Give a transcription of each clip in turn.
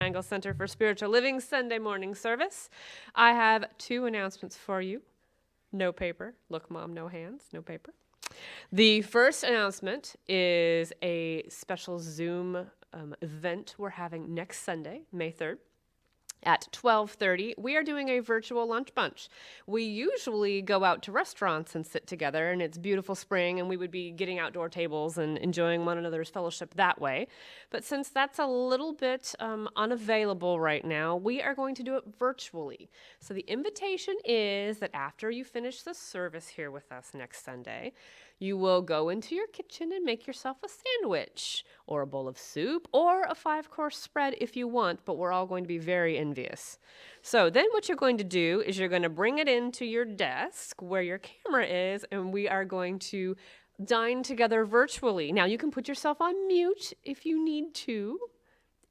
Triangle Center for Spiritual Living Sunday morning service. I have two announcements for you. No paper. Look, Mom, no hands, no paper. The first announcement is a special Zoom event we're having next Sunday, May 3rd. At 12:30, we are doing a virtual lunch bunch. We usually go out to restaurants and sit together, and it's beautiful spring, and we would be getting outdoor tables and enjoying one another's fellowship that way. But since that's a little bit unavailable right now, we are going to do it virtually. So the invitation is that after you finish the service here with us next Sunday, you will go into your kitchen and make yourself a sandwich or a bowl of soup or a 5-course spread if you want, but we're all going to be very envious. So then what you're going to do is you're going to bring it into your desk where your camera is, and we are going to dine together virtually. Now, you can put yourself on mute if you need to,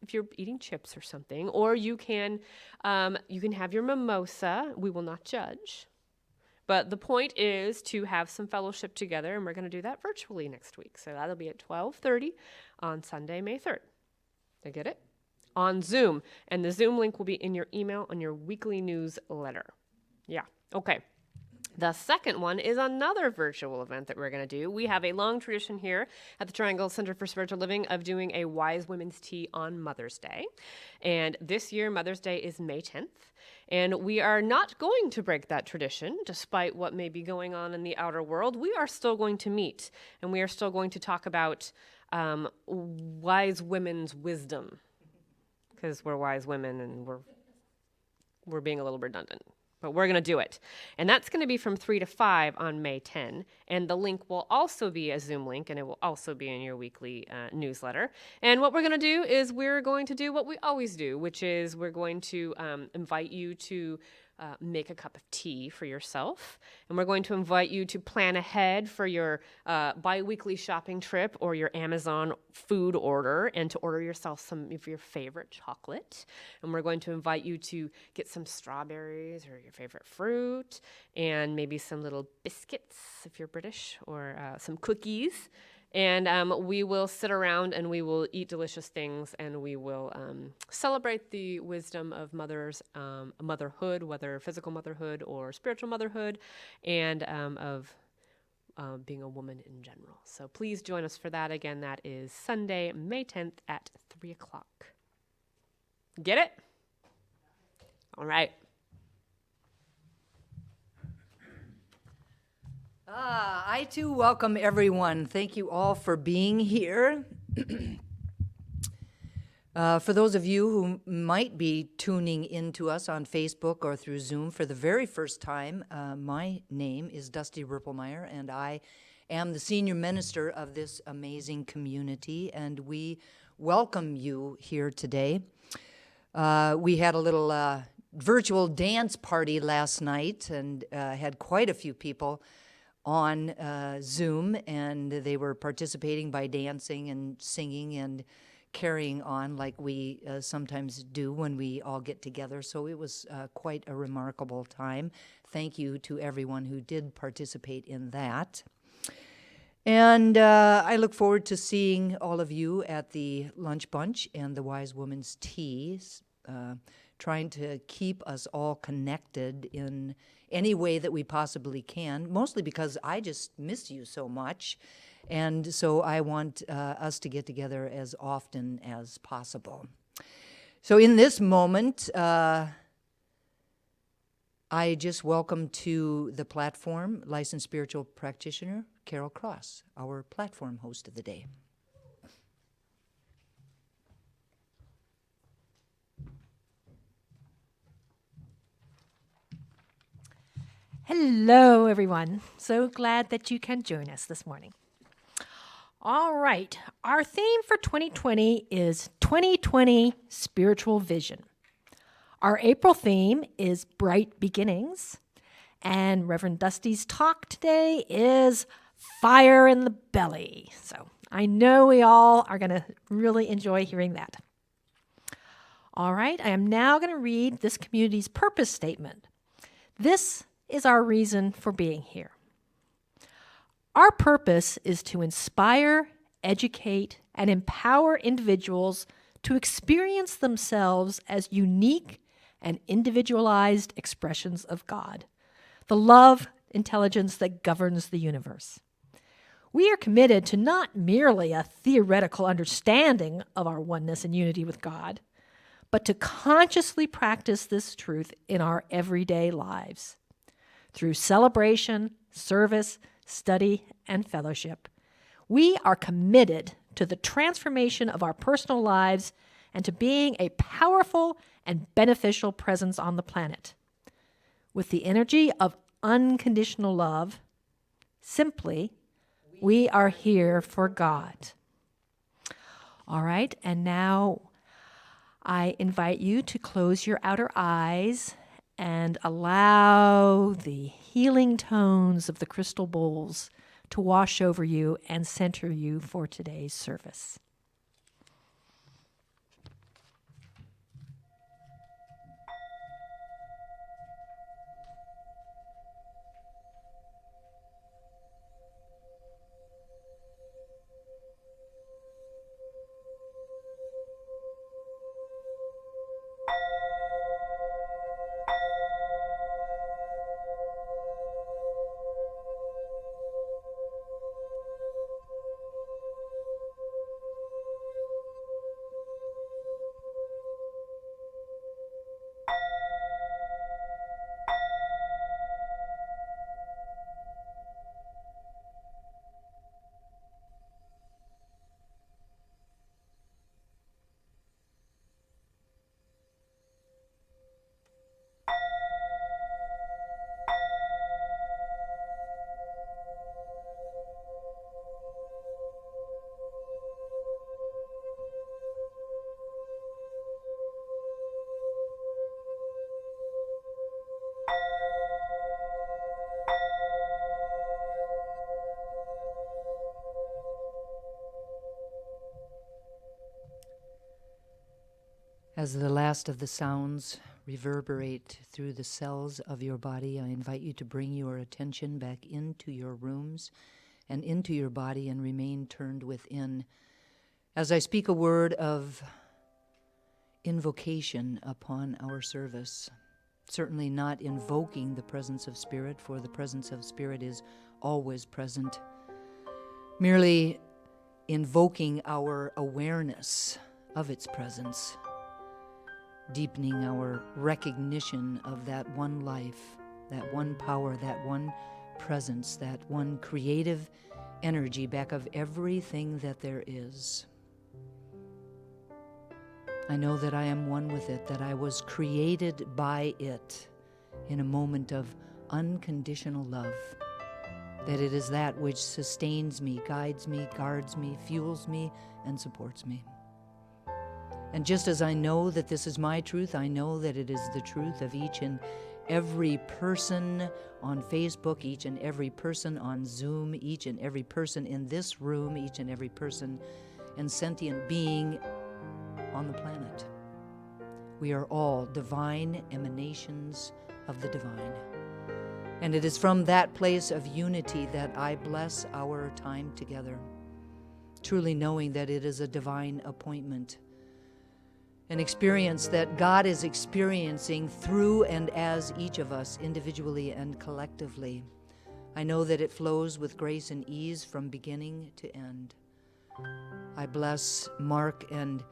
if you're eating chips or something, or you can have your mimosa. We will not judge. But the point is to have some fellowship together, and we're going to do that virtually next week. So that'll be at 12:30 on Sunday, May 3rd. I get it? On Zoom. And the Zoom link will be in your email on your weekly newsletter. Yeah, okay. The second one is another virtual event that we're going to do. We have a long tradition here at the Triangle Center for Spiritual Living of doing a Wise Women's Tea on Mother's Day. And this year, Mother's Day is May 10th. And we are not going to break that tradition, despite what may be going on in the outer world. We are still going to meet, and we are still going to talk about wise women's wisdom, because we're wise women and we're being a little redundant. But we're going to do it. And that's going to be from 3 to 5 on May 10. And the link will also be a Zoom link, and it will also be in your weekly newsletter. And what we're going to do is we're going to do what we always do, which is we're going to invite you to make a cup of tea for yourself. And we're going to invite you to plan ahead for your bi-weekly shopping trip or your Amazon food order, and to order yourself some of your favorite chocolate. And we're going to invite you to get some strawberries or your favorite fruit, and maybe some little biscuits if you're British, or some cookies. And we will sit around and we will eat delicious things, and we will celebrate the wisdom of motherhood, whether physical motherhood or spiritual motherhood, and of being a woman in general. So please join us for that. Again, that is Sunday, May 10th at 3 o'clock. Get it? All right. I too welcome everyone. Thank you all for being here. For those of you who might be tuning into us on Facebook or through Zoom for the very first time, my name is Dusty Rippelmeyer, and I am the senior minister of this amazing community, and we welcome you here today. We had a little virtual dance party last night, and had quite a few people on Zoom, and they were participating by dancing and singing and carrying on like we sometimes do when we all get together. So it was quite a remarkable time. Thank you to everyone who did participate in that. And I look forward to seeing all of you at the lunch bunch and the Wise Woman's Tea, trying to keep us all connected in any way that we possibly can, mostly because I just miss you so much. And so I want us to get together as often as possible. So in this moment, I just welcome to the platform licensed spiritual practitioner Carol Cross, our platform host of the day. Hello, everyone. So glad that you can join us this morning. All right, our theme for 2020 is 2020 Spiritual Vision. Our April theme is Bright Beginnings, and Reverend Dusty's talk today is Fire in the Belly. So I know we all are going to really enjoy hearing that. All right, I am now going to read this community's purpose statement. This is our reason for being here. Our purpose is to inspire, educate, and empower individuals to experience themselves as unique and individualized expressions of God, the love intelligence that governs the universe. We are committed to not merely a theoretical understanding of our oneness and unity with God, but to consciously practice this truth in our everyday lives. Through celebration, service, study, and fellowship, we are committed to the transformation of our personal lives and to being a powerful and beneficial presence on the planet. With the energy of unconditional love, simply, we are here for God. All right, and now I invite you to close your outer eyes and allow the healing tones of the crystal bowls to wash over you and center you for today's service. As the last of the sounds reverberate through the cells of your body, I invite you to bring your attention back into your rooms and into your body and remain turned within. As I speak a word of invocation upon our service, certainly not invoking the presence of Spirit, for the presence of Spirit is always present, merely invoking our awareness of its presence, deepening our recognition of that one life, that one power, that one presence, that one creative energy back of everything that there is. I know that I am one with it, that I was created by it in a moment of unconditional love, that it is that which sustains me, guides me, guards me, fuels me, and supports me. And just as I know that this is my truth, I know that it is the truth of each and every person on Facebook, each and every person on Zoom, each and every person in this room, each and every person and sentient being on the planet. We are all divine emanations of the divine. And it is from that place of unity that I bless our time together, truly knowing that it is a divine appointment, an experience that God is experiencing through and as each of us individually and collectively. I know that it flows with grace and ease from beginning to end. I bless Mark and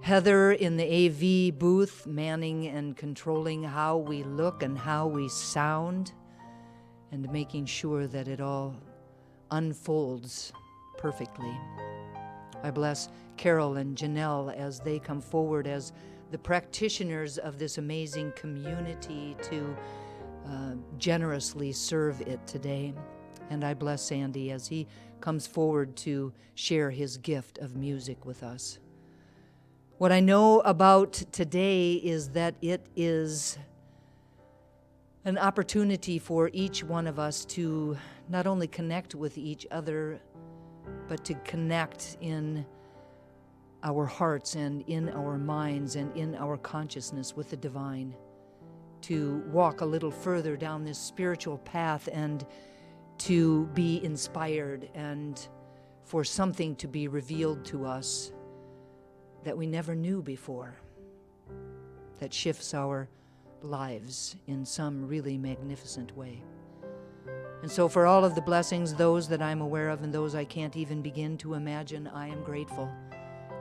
Heather in the AV booth, manning and controlling how we look and how we sound, and making sure that it all unfolds perfectly. I bless Carol and Janelle as they come forward as the practitioners of this amazing community to generously serve it today. And I bless Sandy as he comes forward to share his gift of music with us. What I know about today is that it is an opportunity for each one of us to not only connect with each other, but to connect in our hearts and in our minds and in our consciousness with the divine, to walk a little further down this spiritual path and to be inspired and for something to be revealed to us that we never knew before, that shifts our lives in some really magnificent way. And so for all of the blessings, those that I'm aware of and those I can't even begin to imagine, I am grateful.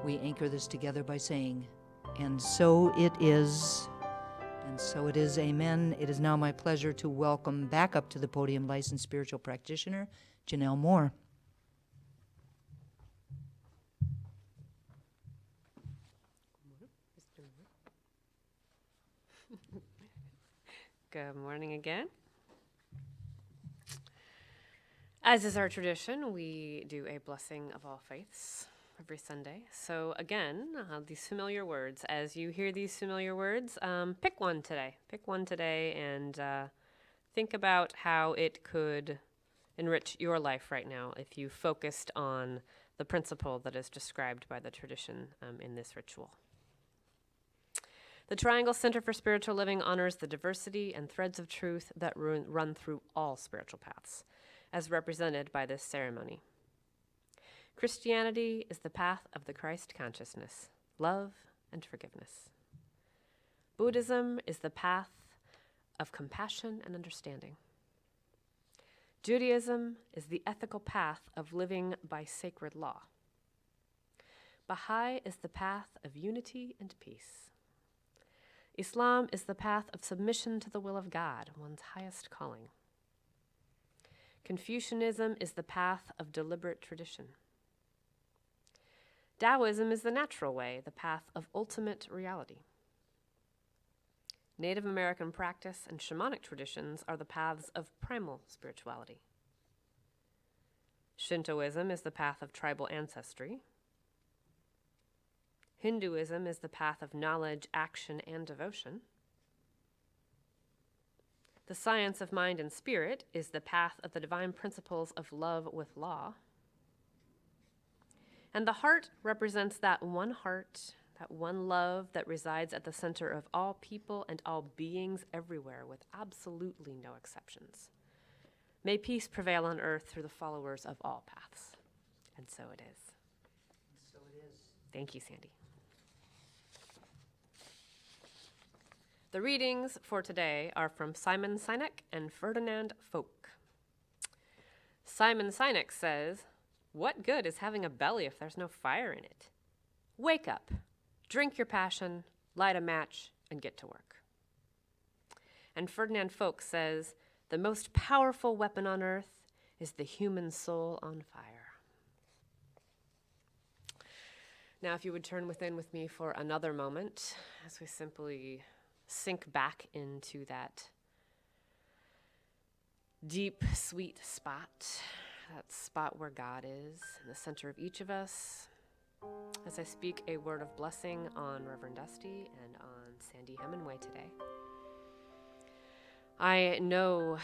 We anchor this together by saying, and so it is, and so it is, amen. It is now my pleasure to welcome back up to the podium licensed spiritual practitioner, Janelle Moore. Good morning again. As is our tradition, we do a blessing of all faiths every Sunday. So again, these familiar words. As you hear these familiar words, pick one today. Pick one today and think about how it could enrich your life right now if you focused on the principle that is described by the tradition in this ritual. The Triangle Center for Spiritual Living honors the diversity and threads of truth that run through all spiritual paths, as represented by this ceremony. Christianity is the path of the Christ consciousness, love, and forgiveness. Buddhism is the path of compassion and understanding. Judaism is the ethical path of living by sacred law. Baha'i is the path of unity and peace. Islam is the path of submission to the will of God, one's highest calling. Confucianism is the path of deliberate tradition. Taoism is the natural way, the path of ultimate reality. Native American practice and shamanic traditions are the paths of primal spirituality. Shintoism is the path of tribal ancestry. Hinduism is the path of knowledge, action, and devotion. The science of mind and spirit is the path of the divine principles of love with law. And the heart represents that one heart, that one love that resides at the center of all people and all beings everywhere, with absolutely no exceptions. May peace prevail on earth through the followers of all paths. And so it is. And so it is. Thank you, Sandy. The readings for today are from Simon Sinek and Ferdinand Folk. Simon Sinek says, "What good is having a belly if there's no fire in it? Wake up, drink your passion, light a match, and get to work." And Ferdinand Folk says, "The most powerful weapon on earth is the human soul on fire." Now, if you would turn within with me for another moment, as we simply sink back into that deep, sweet spot, that spot where God is in the center of each of us. As I speak a word of blessing on Reverend Dusty and on Sandy Hemingway today, I know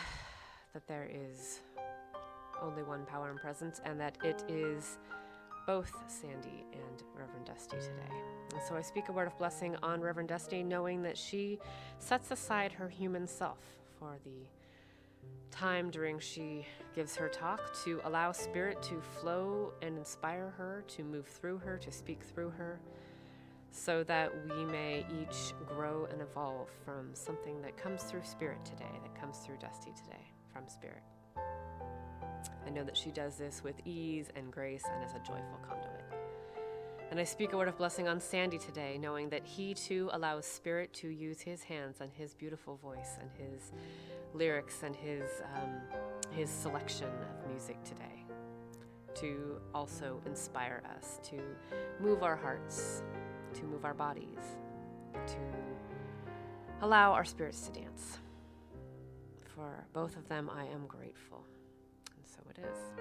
that there is only one power and presence, and that it is both Sandy and Reverend Dusty today. And so I speak a word of blessing on Reverend Dusty, knowing that she sets aside her human self for the time during she gives her talk to allow Spirit to flow and inspire her, to move through her, to speak through her, so that we may each grow and evolve from something that comes through Spirit today, that comes through Dusty today, from Spirit. I know that she does this with ease and grace and as a joyful conduit. And I speak a word of blessing on Sandy today, knowing that he too allows Spirit to use his hands and his beautiful voice and his lyrics and his selection of music today to also inspire us, to move our hearts, to move our bodies, to allow our spirits to dance. For both of them, I am grateful. And so it is.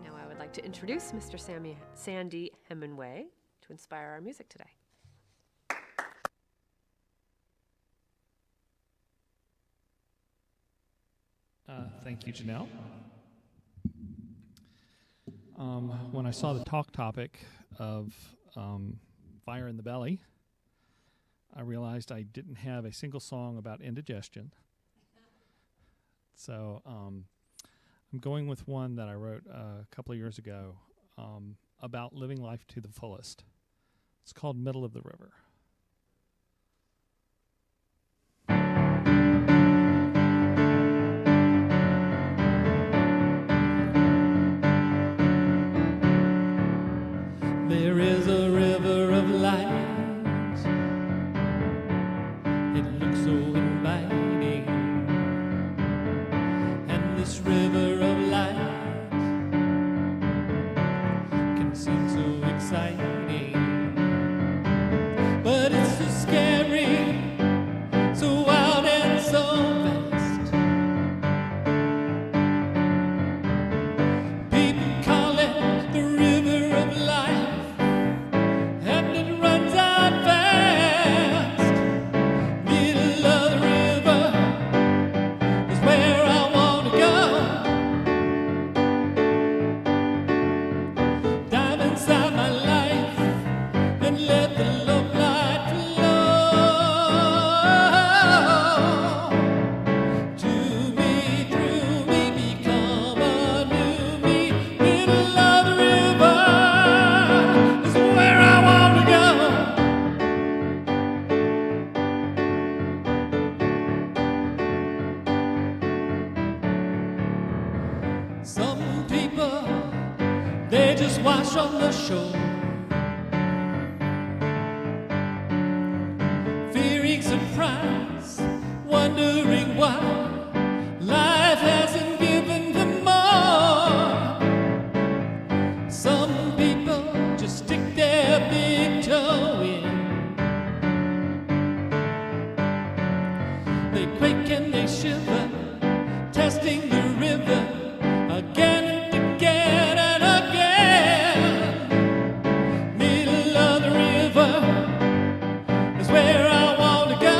Now I would like to introduce Mr. Sandy Hemingway to inspire our music today. Thank you, Janelle. When I saw the talk topic of fire in the belly, I realized I didn't have a single song about indigestion. So I'm going with one that I wrote a couple of years ago about living life to the fullest. It's called Middle of the River. There is a river of light. It looks so inviting. And this river of light can seem so exciting. But it's so scary, so wild and so vast. People call it the river of life, and it runs out fast. Middle of the river is where I want to go. Dive inside my life and let the love light flow to me, through me, become a new me. Middle of the river is where I want to go. Some people, they just wash on the shore, fearing surprise, wondering why life hasn't given them more. Some people just stick their big toe in. They quake and they shiver, testing the river again and again and again. Middle of the river is where I want to go.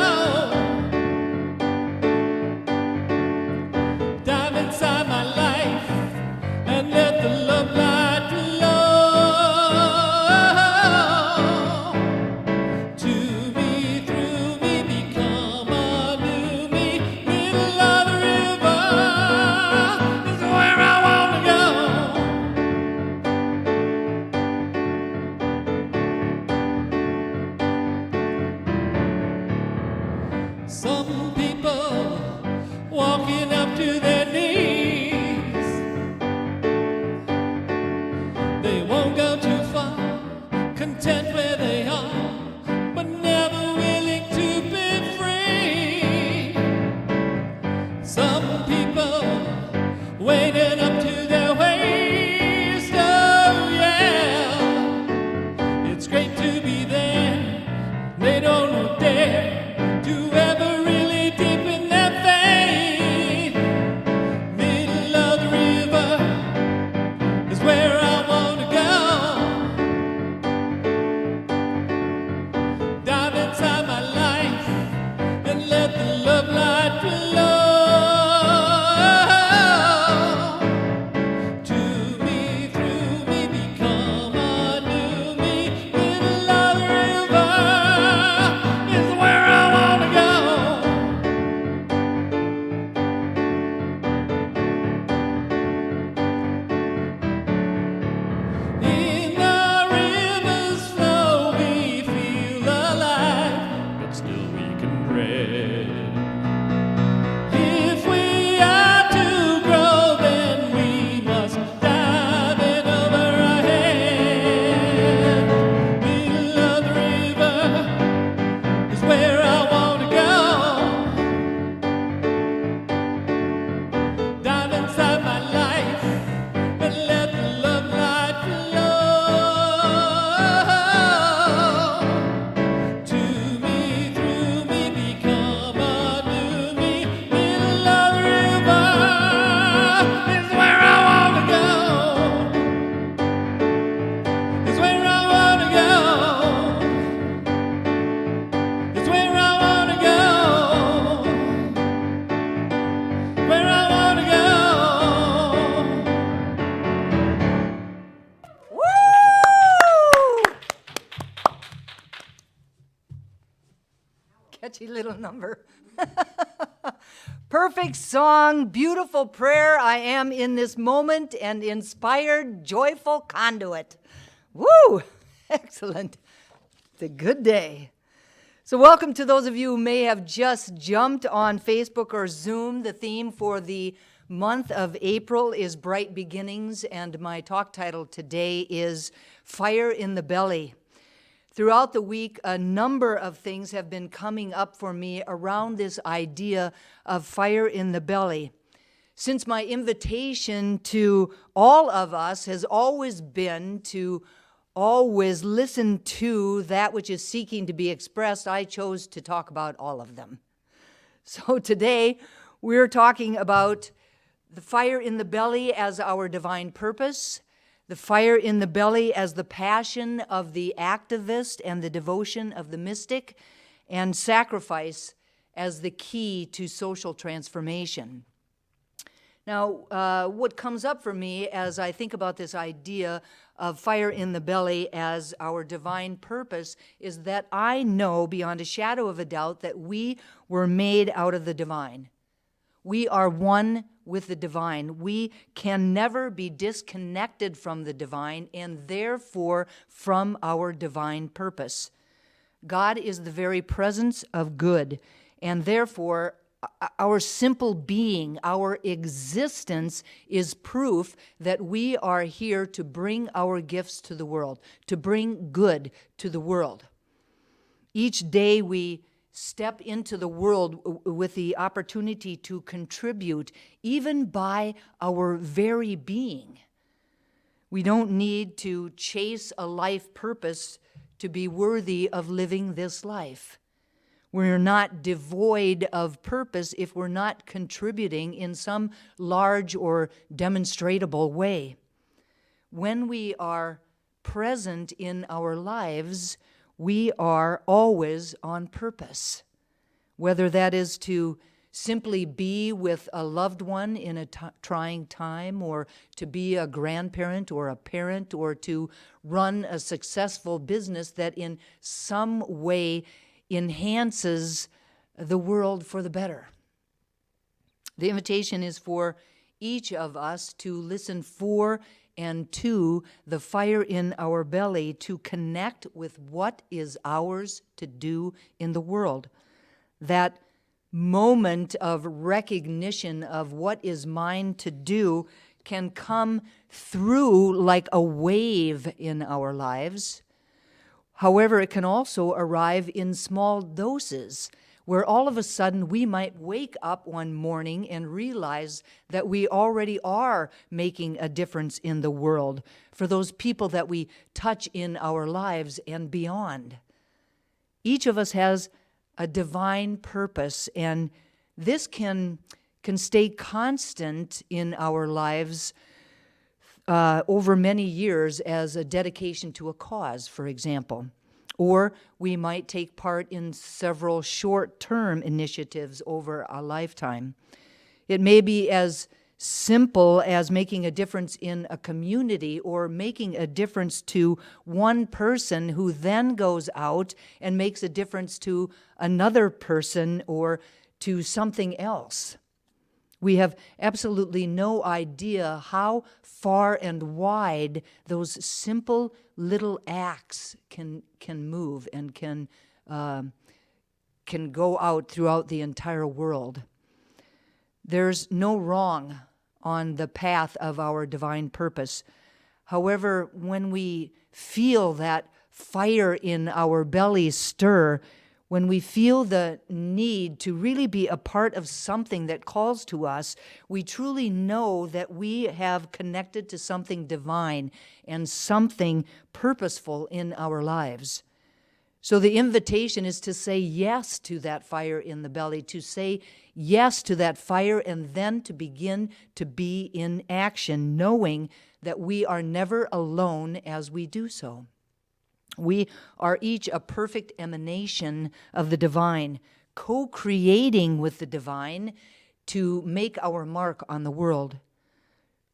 Dive inside my life and let the love light flow to me, through me, become a new me. Middle of the river is where I want to go. Some people walking up to their knees, they won't go too far, content where they are, but never willing to be free. Some people wading up to their waist, oh yeah. It's great to be there, they don't dare to ever really deepen their faith. Middle of the river is where I want to go. Dive inside my life and let the love light flow to me, through me, become a new me. Middle of the river is where I want to go. In the river's flow we feel alive, but still we can dread. If we are to grow, then we must dive in over our head. Middle of the river is where I want to go. Dive inside my life and let the love light flow to me, through me, become a new me. Middle of the river is where I want to go. It's where I want to go. It's where I want to go. Where I want to go. Woo! Catchy little number. Perfect song, beautiful prayer. I am in this moment and inspired, joyful conduit. Woo! Excellent. It's a good day. So welcome to those of you who may have just jumped on Facebook or Zoom. The theme for the month of April is Bright Beginnings, and my talk title today is Fire in the Belly. Throughout the week, a number of things have been coming up for me around this idea of fire in the belly. Since my invitation to all of us has always been to always listen to that which is seeking to be expressed, I chose to talk about all of them. So today, we're talking about the fire in the belly as our divine purpose, the fire in the belly as the passion of the activist and the devotion of the mystic, and sacrifice as the key to social transformation. Now, what comes up for me as I think about this idea of fire in the belly as our divine purpose is that I know beyond a shadow of a doubt that we were made out of the divine. We are one with the divine. We can never be disconnected from the divine and therefore from our divine purpose. God is the very presence of good, and therefore our simple being, our existence is proof that we are here to bring our gifts to the world, to bring good to the world. Each day we step into the world with the opportunity to contribute, even by our very being. We don't need to chase a life purpose to be worthy of living this life. We're not devoid of purpose if we're not contributing in some large or demonstrable way. When we are present in our lives, we are always on purpose, whether that is to simply be with a loved one in a trying time, or to be a grandparent or a parent, or to run a successful business that in some way enhances the world for the better. The invitation is for each of us to listen for and to the fire in our belly, to connect with what is ours to do in the world. That moment of recognition of what is mine to do can come through like a wave in our lives. However, it can also arrive in small doses, where all of a sudden we might wake up one morning and realize that we already are making a difference in the world for those people that we touch in our lives and beyond. Each of us has a divine purpose, and this can stay constant in our lives over many years as a dedication to a cause, for example. Or we might take part in several short-term initiatives over a lifetime. It may be as simple as making a difference in a community, or making a difference to one person who then goes out and makes a difference to another person or to something else. We have absolutely no idea how far and wide those simple little acts can move and can go out throughout the entire world. There's no wrong on the path of our divine purpose. However, when we feel that fire in our belly stir, when we feel the need to really be a part of something that calls to us, we truly know that we have connected to something divine and something purposeful in our lives. So the invitation is to say yes to that fire in the belly, to say yes to that fire, and then to begin to be in action, knowing that we are never alone as we do so. We are each a perfect emanation of the divine, co-creating with the divine to make our mark on the world.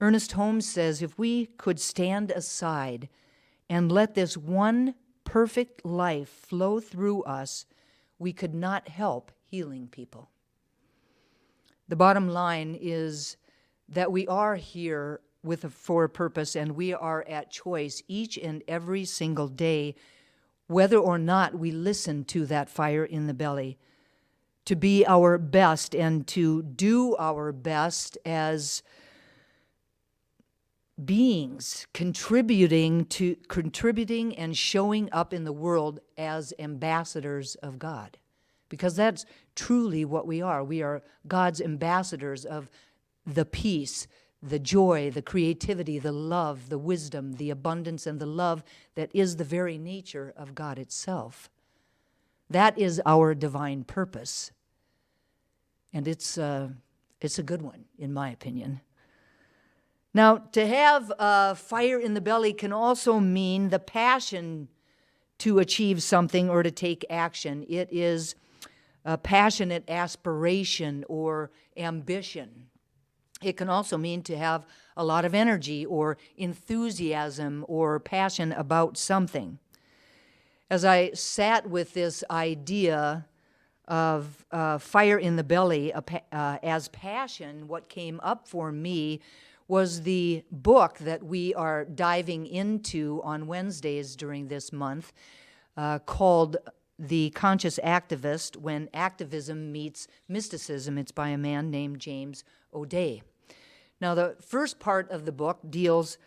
Ernest Holmes says, if we could stand aside and let this one perfect life flow through us, we could not help healing people. The bottom line is that we are here for a purpose, and we are at choice each and every single day whether or not we listen to that fire in the belly, to be our best and to do our best as beings, contributing and showing up in the world as ambassadors of God. Because that's truly what we are. We are God's ambassadors of the peace, the joy, the creativity, the love, the wisdom, the abundance, and the love that is the very nature of God itself. That is our divine purpose. And it's a good one, in my opinion. Now, to have fire in the belly can also mean the passion to achieve something or to take action. It is a passionate aspiration or ambition. It can also mean to have a lot of energy or enthusiasm or passion about something. As I sat with this idea of fire in the belly as passion, what came up for me was the book that we are diving into on Wednesdays during this month called The Conscious Activist, When Activism Meets Mysticism. It's by a man named James O'Day. Now, the first part of the book deals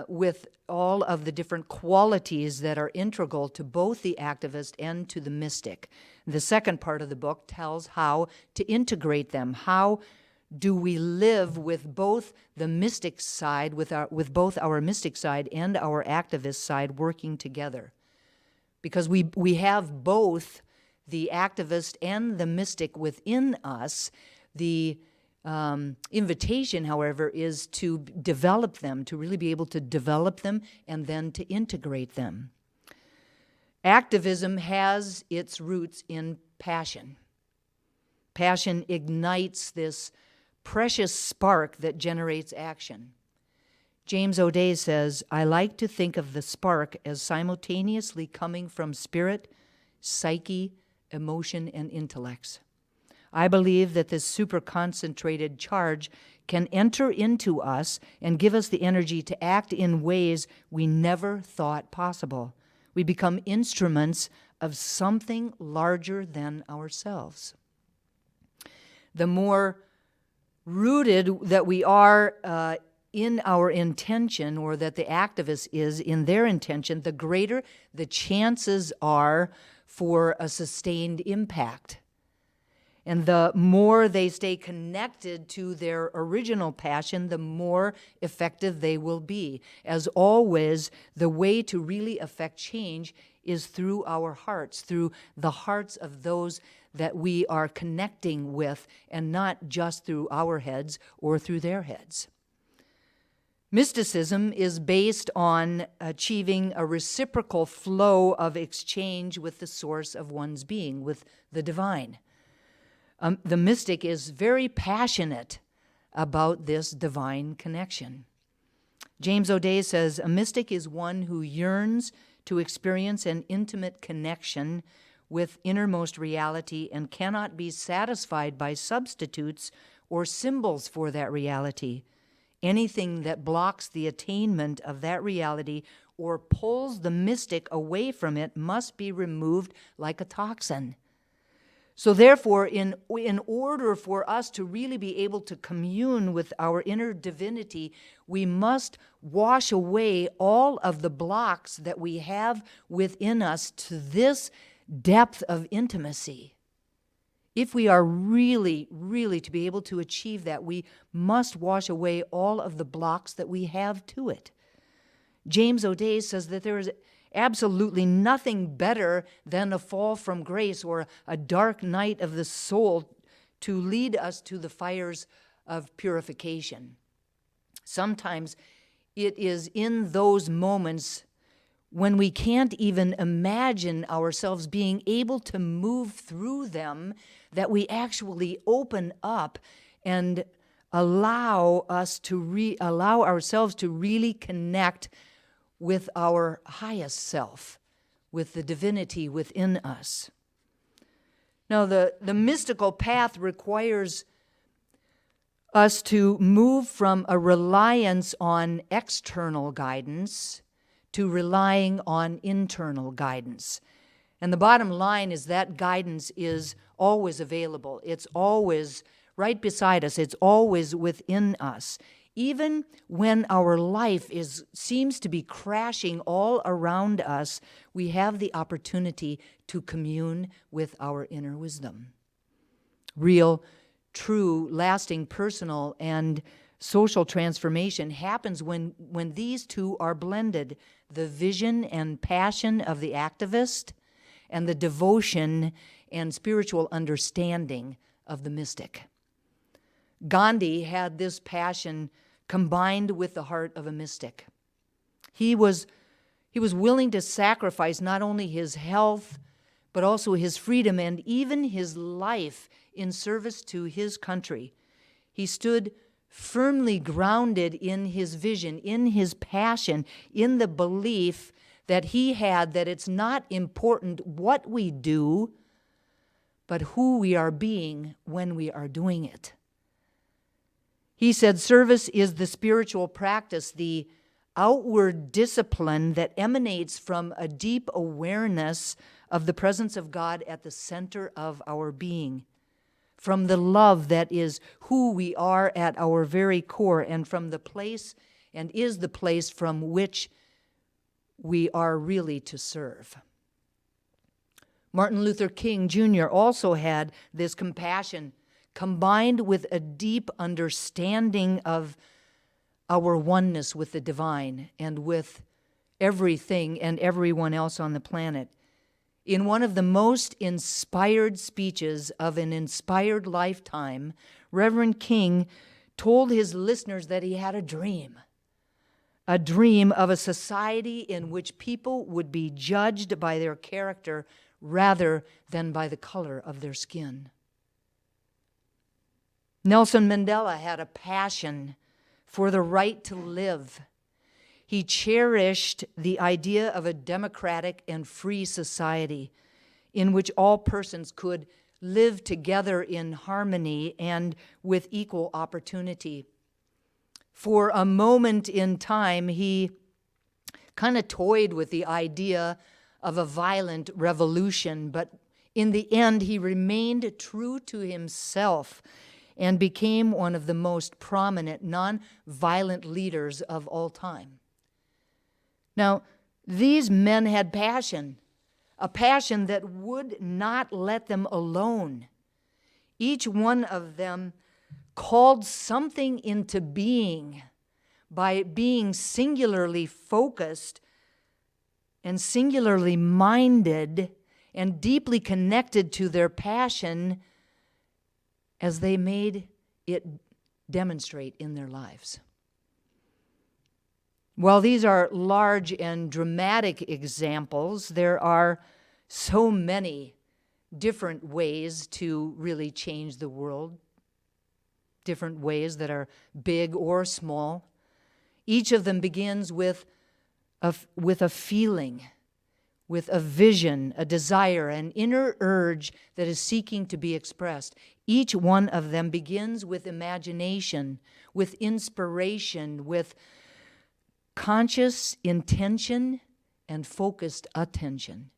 with all of the different qualities that are integral to both the activist and to the mystic. The second part of the book tells how to integrate them. How do we live with both the mystic side, with both our mystic side and our activist side working together? Because we have both the activist and the mystic within us. The invitation, however, is to develop them, to really be able to develop them and then to integrate them. Activism has its roots in passion. Passion ignites this precious spark that generates action. James O'Day says, "I like to think of the spark as simultaneously coming from spirit, psyche, emotion, and intellects. I believe that this super-concentrated charge can enter into us and give us the energy to act in ways we never thought possible. We become instruments of something larger than ourselves." The more rooted that we are in our intention, or that the activist is in their intention, the greater the chances are for a sustained impact. And the more they stay connected to their original passion, the more effective they will be. As always, the way to really affect change is through our hearts, through the hearts of those that we are connecting with, and not just through our heads or through their heads. Mysticism is based on achieving a reciprocal flow of exchange with the source of one's being, with the divine. The mystic is very passionate about this divine connection. James O'Day says, "A mystic is one who yearns to experience an intimate connection with innermost reality and cannot be satisfied by substitutes or symbols for that reality. Anything that blocks the attainment of that reality or pulls the mystic away from it must be removed like a toxin." So therefore, in order for us to really be able to commune with our inner divinity, we must wash away all of the blocks that we have within us to this depth of intimacy. If we are really, really to be able to achieve that, we must wash away all of the blocks that we have to it. James O'Day says that there is absolutely nothing better than a fall from grace or a dark night of the soul to lead us to the fires of purification. Sometimes it is in those moments when we can't even imagine ourselves being able to move through them that we actually open up and allow ourselves to really connect with our highest self, with the divinity within us. Now, the mystical path requires us to move from a reliance on external guidance to relying on internal guidance. And the bottom line is that guidance is always available. It's always right beside us. It's always within us. Even when our life seems to be crashing all around us, we have the opportunity to commune with our inner wisdom. Real, true, lasting personal and social transformation happens when these two are blended, the vision and passion of the activist and the devotion and spiritual understanding of the mystic. Gandhi had this passion combined with the heart of a mystic. He was willing to sacrifice not only his health, but also his freedom and even his life in service to his country. He stood firmly grounded in his vision, in his passion, in the belief that he had that it's not important what we do, but who we are being when we are doing it. He said service is the spiritual practice, the outward discipline that emanates from a deep awareness of the presence of God at the center of our being, from the love that is who we are at our very core, and from the place, and is the place from which we are really to serve. Martin Luther King Jr. also had this compassion combined with a deep understanding of our oneness with the divine and with everything and everyone else on the planet. In one of the most inspired speeches of an inspired lifetime, Reverend King told his listeners that he had a dream of a society in which people would be judged by their character rather than by the color of their skin. Nelson Mandela had a passion for the right to live. He cherished the idea of a democratic and free society in which all persons could live together in harmony and with equal opportunity. For a moment in time, he kind of toyed with the idea of a violent revolution, but in the end, he remained true to himself and became one of the most prominent non-violent leaders of all time. Now, these men had passion, a passion that would not let them alone. Each one of them called something into being by being singularly focused and singularly minded and deeply connected to their passion as they made it demonstrate in their lives. While these are large and dramatic examples, there are so many different ways to really change the world, different ways that are big or small. Each of them begins with a feeling, with a vision, a desire, an inner urge that is seeking to be expressed. Each one of them begins with imagination, with inspiration, with conscious intention and focused attention.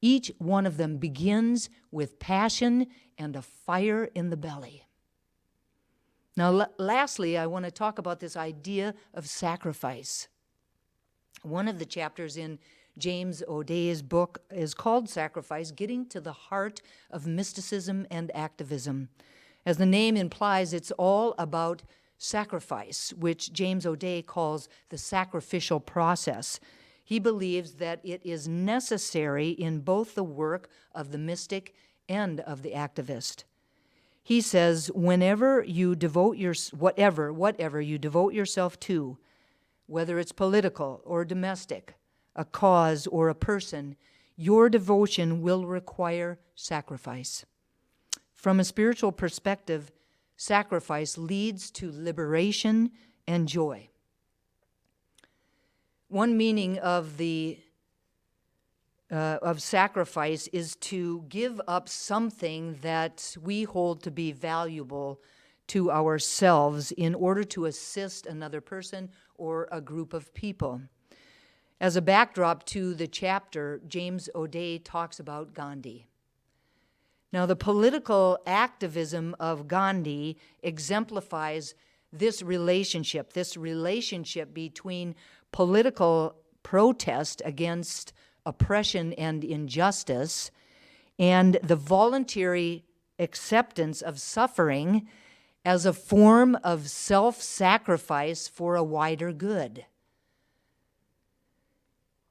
Each one of them begins with passion and a fire in the belly. Now, lastly, I want to talk about this idea of sacrifice. One of the chapters in James O'Day's book is called Sacrifice, Getting to the Heart of Mysticism and Activism. As the name implies, it's all about sacrifice, which James O'Day calls the sacrificial process. He believes that it is necessary in both the work of the mystic and of the activist. He says, whatever you devote yourself to, whether it's political or domestic, a cause or a person, your devotion will require sacrifice. From a spiritual perspective, sacrifice leads to liberation and joy. One meaning of sacrifice is to give up something that we hold to be valuable to ourselves in order to assist another person or a group of people. As a backdrop to the chapter, James O'Day talks about Gandhi. Now, the political activism of Gandhi exemplifies this relationship between political protest against oppression and injustice and the voluntary acceptance of suffering as a form of self-sacrifice for a wider good.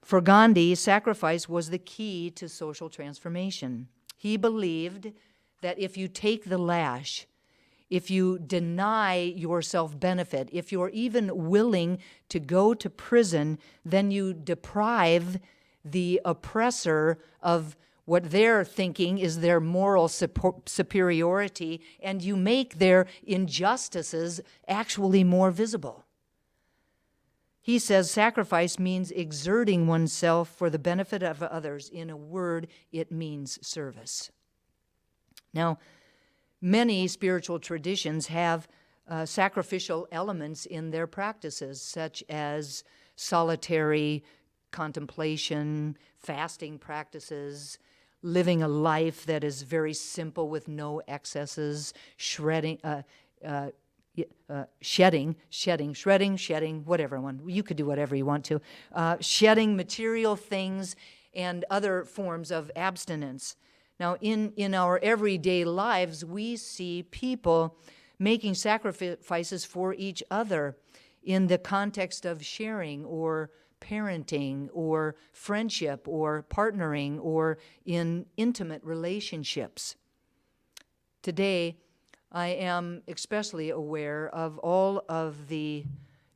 For Gandhi, sacrifice was the key to social transformation. He believed that if you take the lash, if you deny yourself benefit, if you're even willing to go to prison, then you deprive the oppressor of what they're thinking is their moral superiority, and you make their injustices actually more visible. He says sacrifice means exerting oneself for the benefit of others. In a word, it means service. Now, many spiritual traditions have sacrificial elements in their practices, such as solitary contemplation, fasting practices, living a life that is very simple with no excesses, shedding, whatever one. You could do whatever you want to. Shedding material things and other forms of abstinence. Now, in our everyday lives, we see people making sacrifices for each other in the context of sharing or parenting or friendship or partnering or in intimate relationships. Today, I am especially aware of all of the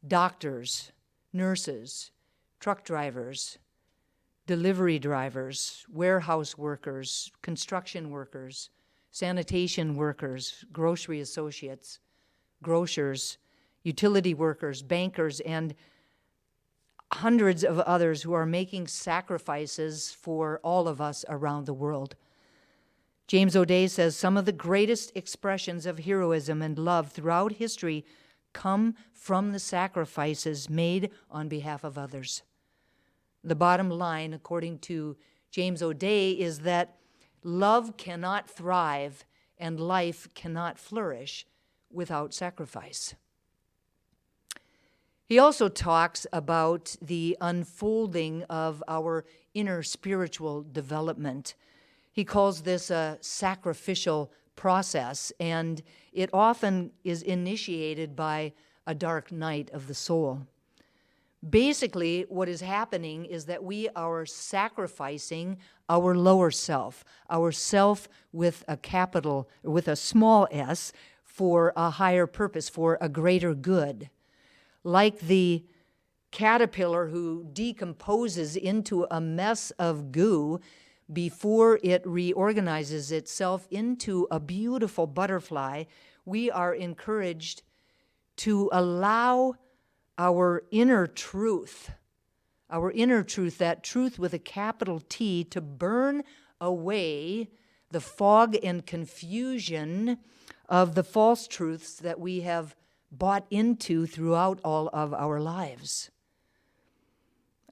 doctors, nurses, truck drivers, delivery drivers, warehouse workers, construction workers, sanitation workers, grocery associates, grocers, utility workers, bankers, and hundreds of others who are making sacrifices for all of us around the world. James O'Day says some of the greatest expressions of heroism and love throughout history come from the sacrifices made on behalf of others. The bottom line, according to James O'Day, is that love cannot thrive and life cannot flourish without sacrifice. He also talks about the unfolding of our inner spiritual development. He calls this a sacrificial process, and it often is initiated by a dark night of the soul. Basically, what is happening is that we are sacrificing our lower self, our self with a capital, with a small s, for a higher purpose, for a greater good. Like the caterpillar who decomposes into a mess of goo before it reorganizes itself into a beautiful butterfly, we are encouraged to allow our inner truth, that truth with a capital T, to burn away the fog and confusion of the false truths that we have bought into throughout all of our lives.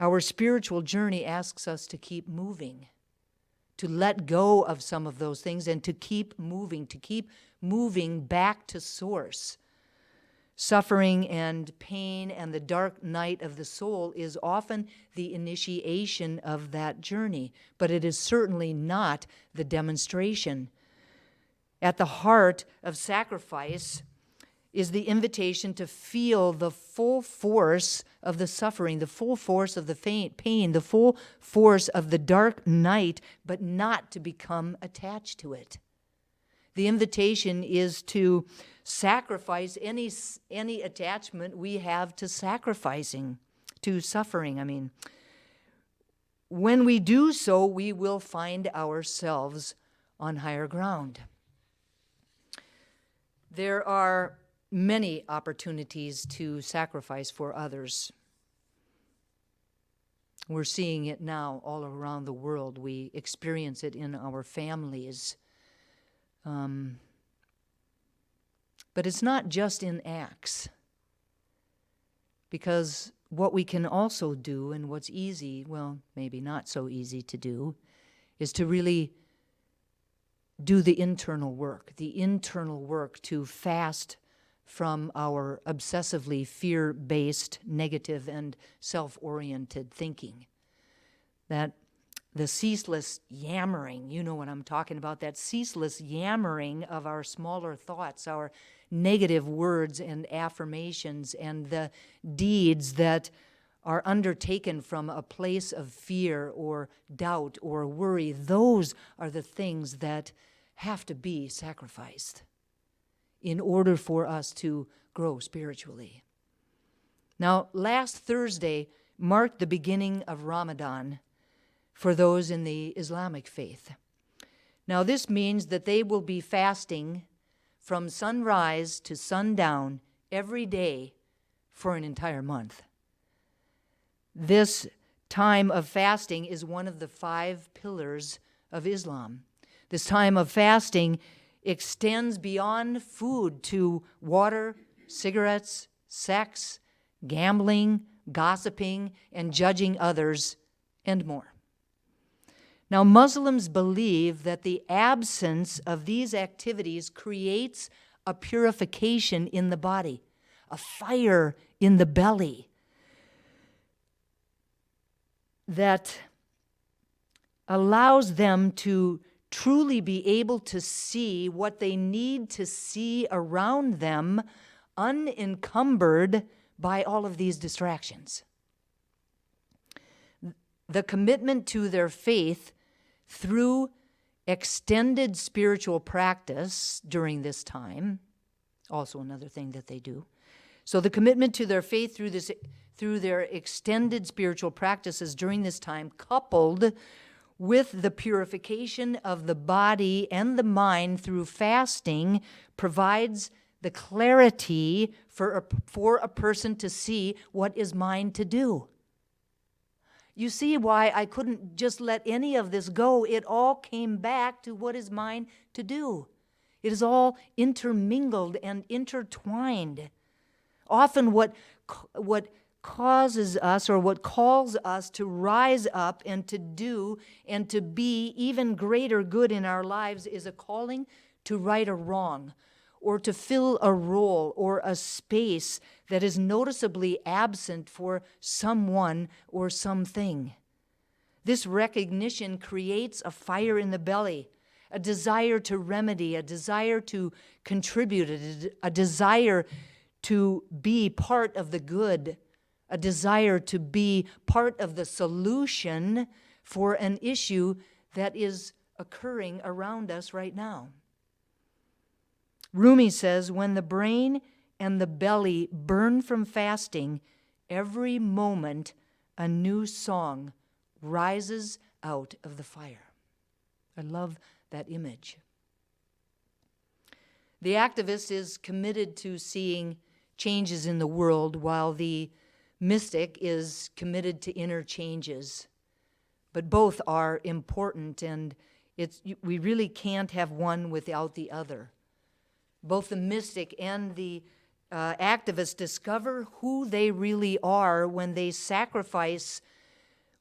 Our spiritual journey asks us to keep moving, to let go of some of those things and to keep moving back to source. Suffering and pain and the dark night of the soul is often the initiation of that journey, but it is certainly not the demonstration. At the heart of sacrifice is the invitation to feel the full force of the suffering, the full force of the pain, the full force of the dark night, but not to become attached to it. The invitation is to sacrifice any attachment we have to suffering. When we do so, we will find ourselves on higher ground. There are many opportunities to sacrifice for others. We're seeing it now all around the world. We experience it in our families. But it's not just in acts, because what we can also do, and what's easy, well, maybe not so easy to do, is to really do the internal work to fast from our obsessively fear-based, negative, and self-oriented thinking. That the ceaseless yammering, you know what I'm talking about, that ceaseless yammering of our smaller thoughts, our negative words and affirmations, and the deeds that are undertaken from a place of fear or doubt or worry, those are the things that have to be sacrificed in order for us to grow spiritually. Now, last Thursday marked the beginning of Ramadan for those in the Islamic faith. Now, this means that they will be fasting from sunrise to sundown every day for an entire month. This time of fasting is one of the 5 pillars of Islam. This time of fasting extends beyond food to water, cigarettes, sex, gambling, gossiping, and judging others, and more. Now, Muslims believe that the absence of these activities creates a purification in the body, a fire in the belly that allows them to truly be able to see what they need to see around them, unencumbered by all of these distractions. The commitment to their faith through extended spiritual practice during this time, also another thing that they do. So the commitment to their faith through their extended spiritual practices during this time, coupled with the purification of the body and the mind through fasting, provides the clarity for a person to see what is mine to do. You see why I couldn't just let any of this go. It all came back to what is mine to do. It is all intermingled and intertwined. Often what causes us, or what calls us to rise up and to do and to be even greater good in our lives, is a calling to right a wrong, or to fill a role or a space that is noticeably absent for someone or something. This recognition creates a fire in the belly, a desire to remedy, a desire to contribute, a desire to be part of the good, a desire to be part of the solution for an issue that is occurring around us right now. Rumi says, when the brain and the belly burn from fasting, every moment a new song rises out of the fire. I love that image. The activist is committed to seeing changes in the world, while the mystic is committed to inner changes. But both are important, and we really can't have one without the other. Both the mystic and the activist discover who they really are when they sacrifice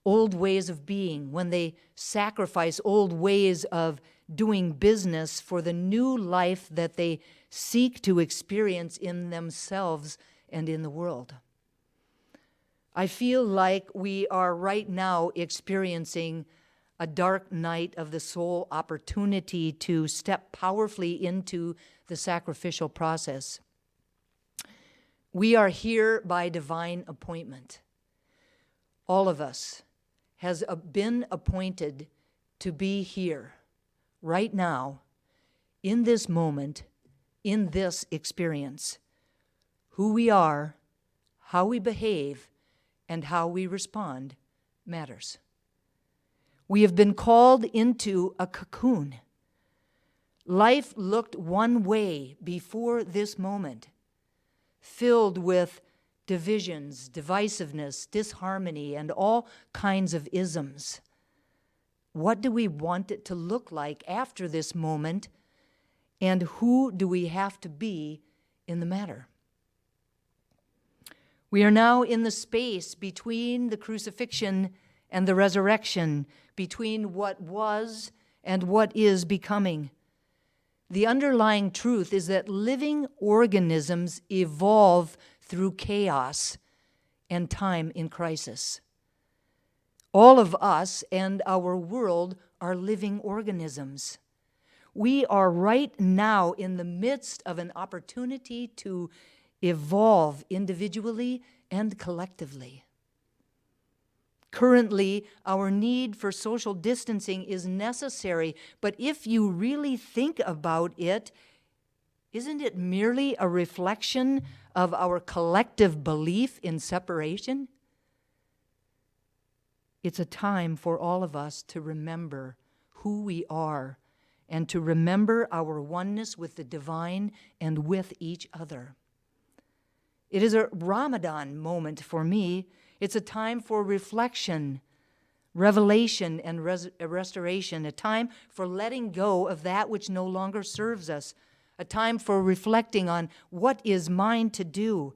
old ways of being, when they sacrifice old ways of doing business for the new life that they seek to experience in themselves and in the world. I feel like we are right now experiencing a dark night of the soul, opportunity to step powerfully into the sacrificial process. We are here by divine appointment. All of us has been appointed to be here right now, in this moment, in this experience. Who we are, how we behave, and how we respond matters. We have been called into a cocoon. Life looked one way before this moment, filled with divisions, divisiveness, disharmony, and all kinds of isms. What do we want it to look like after this moment, and who do we have to be in the matter? We are now in the space between the crucifixion and the resurrection, between what was and what is becoming. The underlying truth is that living organisms evolve through chaos and time in crisis. All of us and our world are living organisms. We are right now in the midst of an opportunity to evolve individually and collectively. Currently, our need for social distancing is necessary, but if you really think about it, isn't it merely a reflection of our collective belief in separation? It's a time for all of us to remember who we are and to remember our oneness with the divine and with each other. It is a Ramadan moment for me. It's a time for reflection, revelation, and restoration, a time for letting go of that which no longer serves us, a time for reflecting on what is mine to do,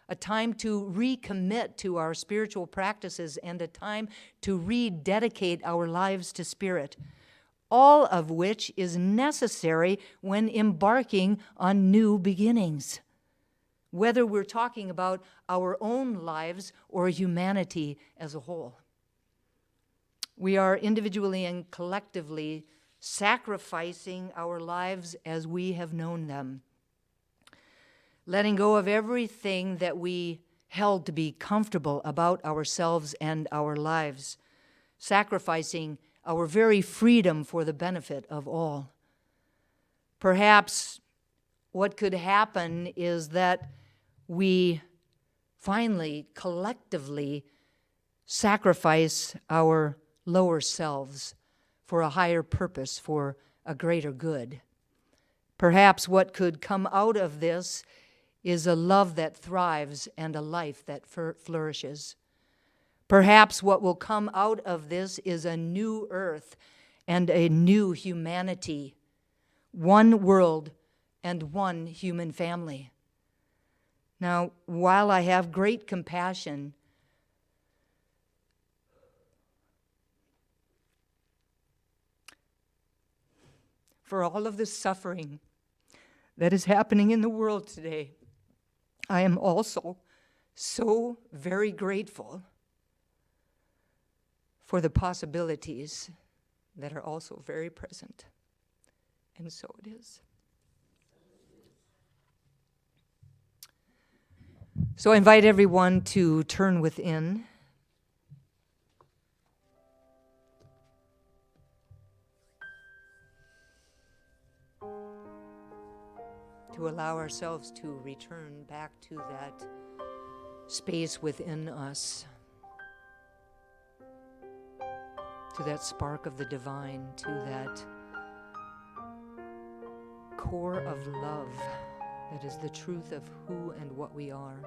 a time to recommit to our spiritual practices, and a time to rededicate our lives to Spirit, all of which is necessary when embarking on new beginnings, whether we're talking about our own lives or humanity as a whole. We are individually and collectively sacrificing our lives as we have known them, letting go of everything that we held to be comfortable about ourselves and our lives, sacrificing our very freedom for the benefit of all. Perhaps what could happen is that we finally, collectively, sacrifice our lower selves for a higher purpose, for a greater good. Perhaps what could come out of this is a love that thrives and a life that flourishes. Perhaps what will come out of this is a new earth and a new humanity, one world and one human family. Now, while I have great compassion for all of the suffering that is happening in the world today, I am also so very grateful for the possibilities that are also very present. And so it is. So I invite everyone to turn within. To allow ourselves to return back to that space within us, to that spark of the divine, to that core of love that is the truth of who and what we are.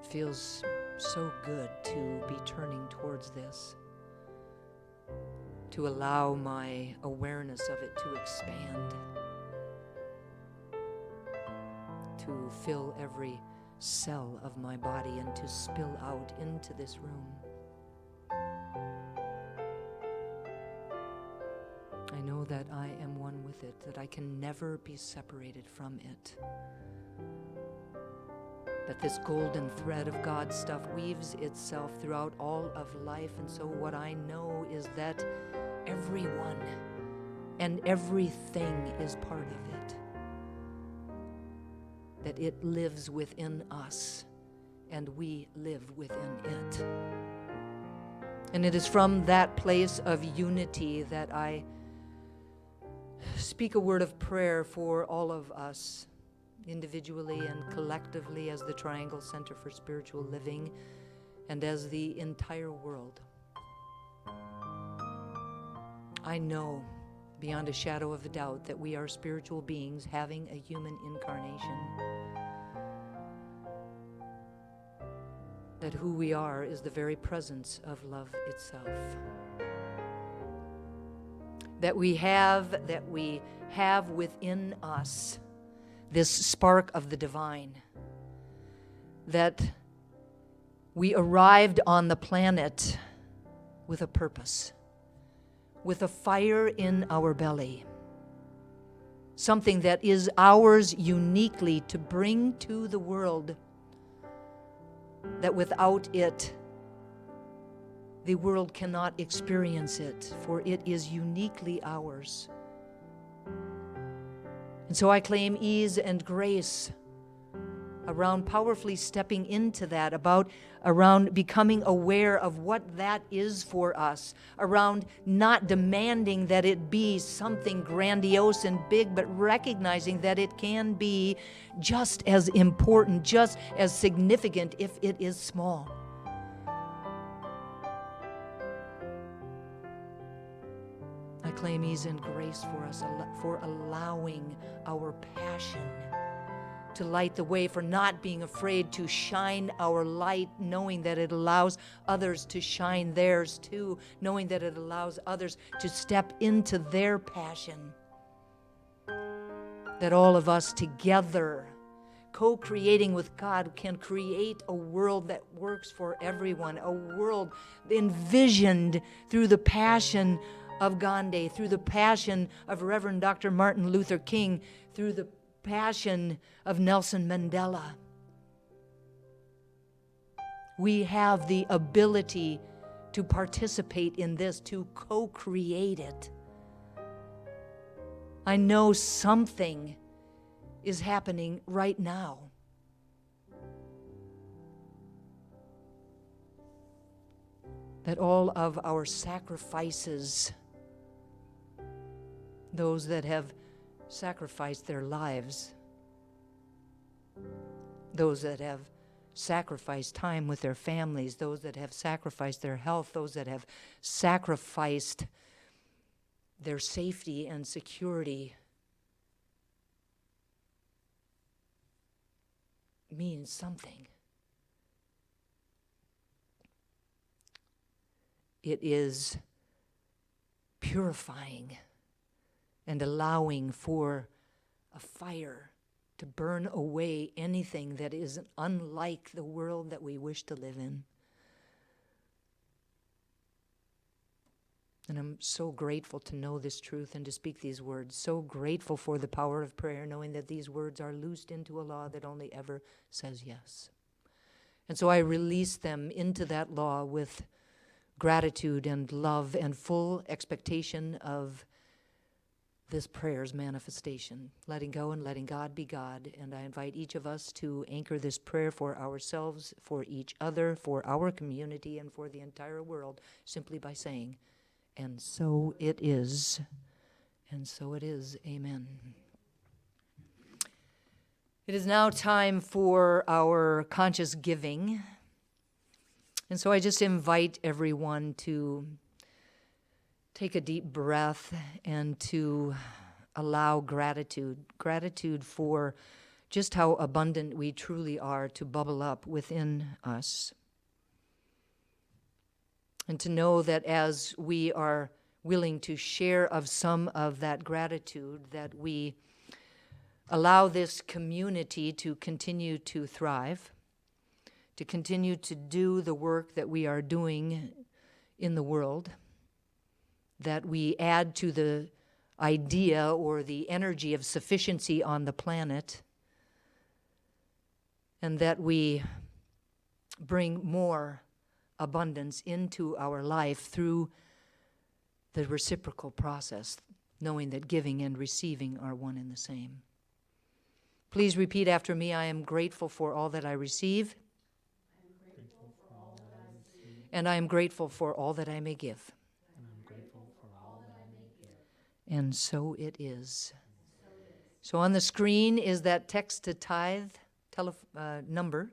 It feels so good to be turning towards this, to allow my awareness of it to expand, to fill every cell of my body and to spill out into this room. I know that I am one with it, that I can never be separated from it, that this golden thread of God stuff weaves itself throughout all of life. And so what I know is that everyone and everything is part of it, that it lives within us and we live within it. And it is from that place of unity that I speak a word of prayer for all of us, individually and collectively, as the Triangle Center for Spiritual Living and as the entire world. I know beyond a shadow of a doubt that we are spiritual beings having a human incarnation, that who we are is the very presence of love itself, that we have within us this spark of the divine, that we arrived on the planet with a purpose, with a fire in our belly, something that is ours uniquely to bring to the world, that without it, the world cannot experience it, for it is uniquely ours. And so I claim ease and grace around powerfully stepping into that, around becoming aware of what that is for us, around not demanding that it be something grandiose and big, but recognizing that it can be just as important, just as significant if it is small. I claim ease and grace for us, for allowing our passion to light the way, for not being afraid to shine our light, knowing that it allows others to shine theirs too, knowing that it allows others to step into their passion. That all of us together, co-creating with God, can create a world that works for everyone, a world envisioned through the passion of Gandhi, through the passion of Reverend Dr. Martin Luther King, through the passion of Nelson Mandela. We have the ability to participate in this, to co-create it. I know something is happening right now. That all of our sacrifices, those that have sacrificed their lives, those that have sacrificed time with their families, those that have sacrificed their health, those that have sacrificed their safety and security, means something. It is purifying and allowing for a fire to burn away anything that is unlike the world that we wish to live in. And I'm so grateful to know this truth and to speak these words. So grateful for the power of prayer, knowing that these words are loosed into a law that only ever says yes. And so I release them into that law with gratitude and love and full expectation of this prayer's manifestation, letting go and letting God be God. And I invite each of us to anchor this prayer for ourselves, for each other, for our community, and for the entire world, simply by saying, "And so it is, and so it is, amen." It is now time for our conscious giving. And so I just invite everyone to take a deep breath and to allow gratitude for just how abundant we truly are to bubble up within us. And to know that as we are willing to share of some of that gratitude, that we allow this community to continue to thrive, to continue to do the work that we are doing in the world, that we add to the idea or the energy of sufficiency on the planet, and that we bring more abundance into our life through the reciprocal process, knowing that giving and receiving are one and the same. Please repeat after me. I am grateful for all that I receive, and I am grateful for all that I may give. And so it is. So on the screen is that text to tithe number,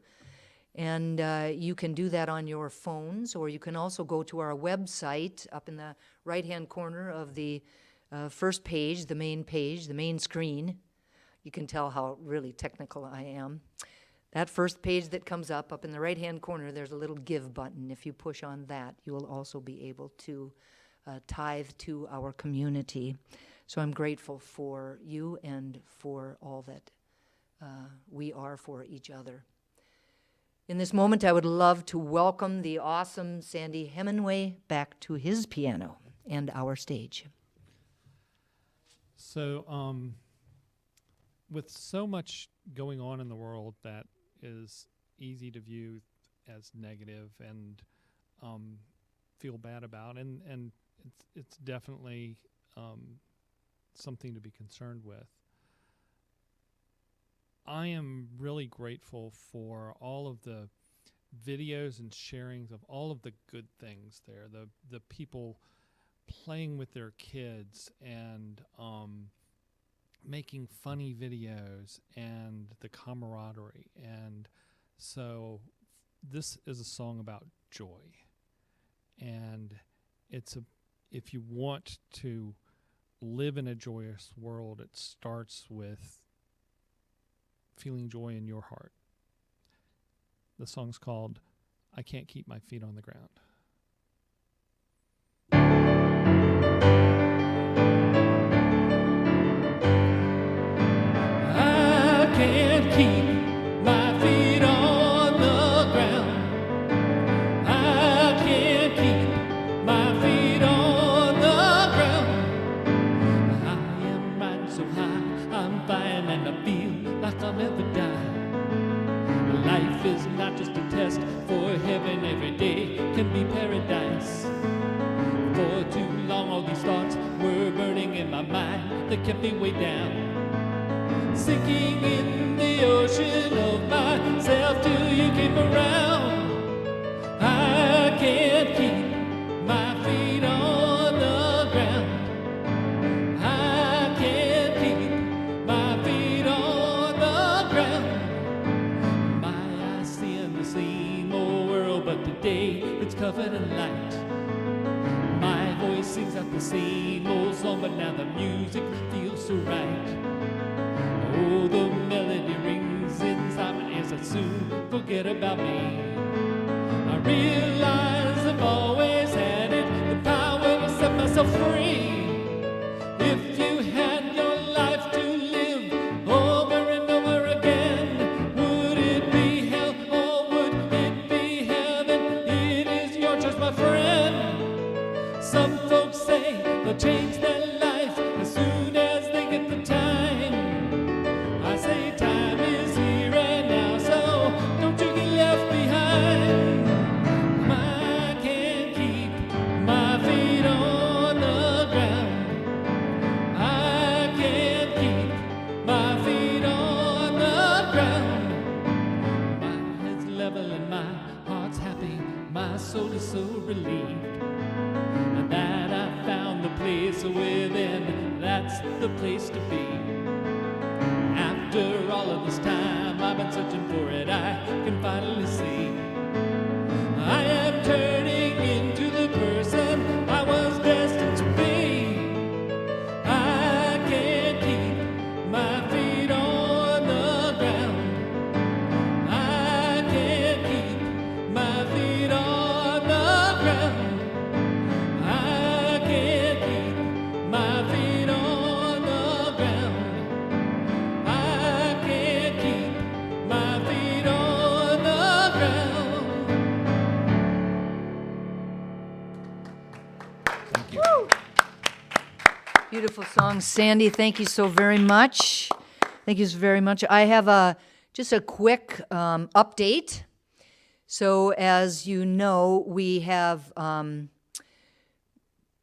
and you can do that on your phones, or you can also go to our website up in the right-hand corner of the first page, the main screen. You can tell how really technical I am. That first page that comes up in the right-hand corner, there's a little give button. If you push on that, you will also be able to tithe to our community. So I'm grateful for you and for all that we are for each other. In this moment, I would love to welcome the awesome Sandy Hemingway back to his piano and our stage. So, with so much going on in the world that is easy to view as negative and feel bad about, and it's definitely something to be concerned with. I am really grateful for all of the videos and sharings of all of the good things there. The people playing with their kids and making funny videos and the camaraderie. And so this is a song about joy. And if you want to live in a joyous world, it starts with feeling joy in your heart. The song's called I Can't Keep My Feet on the Ground. I can't keep my feet on the ground. I can't keep my feet on the ground. I am riding so high, I'm flying and I feel like I'll never die. Life is not just a test for heaven. Every day can be paradise. For too long all these thoughts were burning in my mind that kept me way down, sinking in the ocean of myself till you came around. I can't keep my feet on the ground. I can't keep my feet on the ground. My eyes seeing the same old world, but today it's covered in light. My voice sings out the same old song, but now the music feels so right. Oh, the melody rings inside my ears, I soon forget about me. I realize I've always had it, the power to set myself free. If you had your life to live over and over again, would it be hell or would it be heaven? It is your choice, my friend. Some folks say they'll change their life as soon as they get the time. I say time is here and now, so don't you get left behind. I can't keep my feet on the ground. I can't keep my feet on the ground. My head's level and my heart's happy, my soul is so relieved. And that I found the place within, that's the place to be. After all of this time I've been searching for it, I can finally see I am turning into the person I was destined to be. I can't keep my feet on the ground. I can't keep my feet on the ground. I can't keep my feet on the ground. I can't keep my feet on the ground. Thank you. Beautiful song, Sandy. Thank you so very much. Thank you so very much. I have just a quick update. So, as you know, we have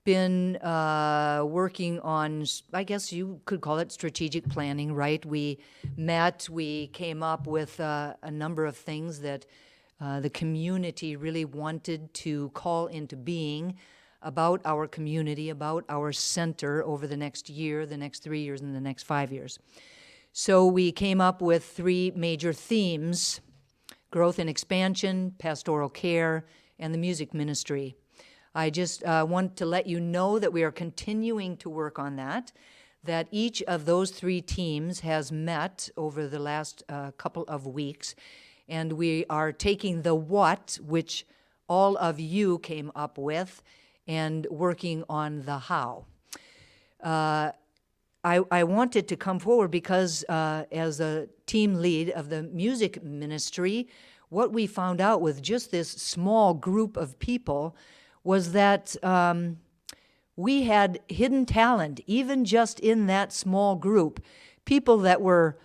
been working on, I guess you could call it strategic planning, right? We met, we came up with a number of things that the community really wanted to call into being about our community, about our center over the next year, the next 3 years, and the next 5 years. So we came up with 3 major themes: growth and expansion, pastoral care, and the music ministry. I just want to let you know that we are continuing to work on that each of those 3 teams has met over the last couple of weeks, and we are taking the what, which all of you came up with, and working on the how. I wanted to come forward because as a team lead of the music ministry, what we found out with just this small group of people was that we had hidden talent, even just in that small group. People that were